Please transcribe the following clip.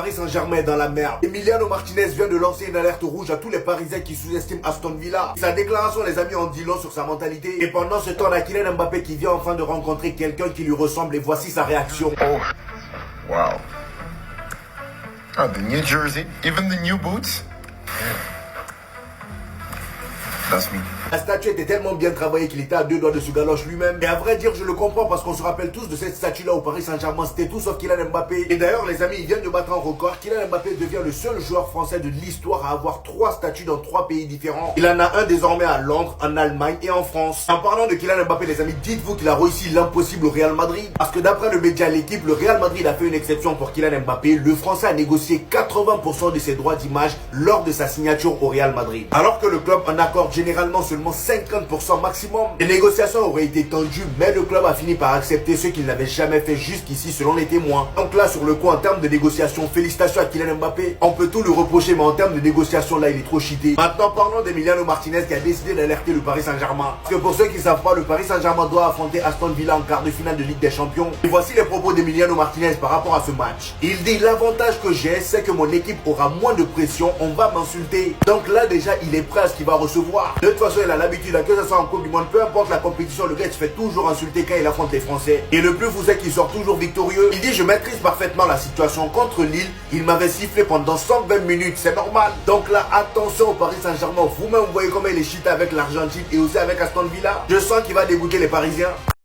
Paris Saint-Germain est dans la merde. Emiliano Martinez vient de lancer une alerte rouge à tous les Parisiens qui sous-estiment Aston Villa. Sa déclaration, les amis, en dit long sur sa mentalité. Et pendant ce temps, on a Kylian Mbappé qui vient enfin de rencontrer quelqu'un qui lui ressemble et voici sa réaction. Oh, wow. Oh, the new jersey, even the new boots. That's me. La statue était tellement bien travaillée qu'il était à deux doigts de se galoche lui-même. Et à vrai dire, je le comprends parce qu'on se rappelle tous de cette statue-là au Paris Saint-Germain. C'était tout sauf Kylian Mbappé. Et d'ailleurs, les amis, il vient de battre un record. Kylian Mbappé devient le seul joueur français de l'histoire à avoir 3 statues dans 3 pays différents. Il en a un désormais à Londres, en Allemagne et en France. En parlant de Kylian Mbappé, les amis, dites-vous qu'il a réussi l'impossible au Real Madrid. Parce que d'après le média L'équipe, le Real Madrid a fait une exception pour Kylian Mbappé. Le Français a négocié 80% de ses droits d'image lors de sa signature au Real Madrid. Alors que le club en accorde généralement seulement 50% maximum. Les négociations auraient été tendues, mais le club a fini par accepter ce qu'il n'avait jamais fait jusqu'ici selon les témoins. Donc là, sur le coup, en termes de négociation, félicitations à Kylian Mbappé. On peut tout lui reprocher, mais en termes de négociation, là, il est trop cheaté. Maintenant, parlons d'Emiliano Martinez qui a décidé d'alerter le Paris Saint-Germain. Parce que pour ceux qui ne savent pas, le Paris Saint-Germain doit affronter Aston Villa en quart de finale de Ligue des Champions. Et voici les propos d'Emiliano Martinez par rapport à ce match. Il dit: l'avantage que j'ai, c'est que mon équipe aura moins de pression, on va m'insulter. Donc là, déjà, il est prêt à ce qu'il va recevoir. De toute façon, il a l'habitude, que ce soit en Coupe du Monde, peu importe la compétition, le gars se fait toujours insulter quand il affronte les Français. Et le plus fou, c'est qu'il sort toujours victorieux. Il dit: je maîtrise parfaitement la situation contre Lille. Il m'avait sifflé pendant 120 minutes, c'est normal. Donc là, attention au Paris Saint-Germain. Vous-même, vous voyez comment il est cheaté avec l'Argentine et aussi avec Aston Villa. Je sens qu'il va dégoûter les Parisiens.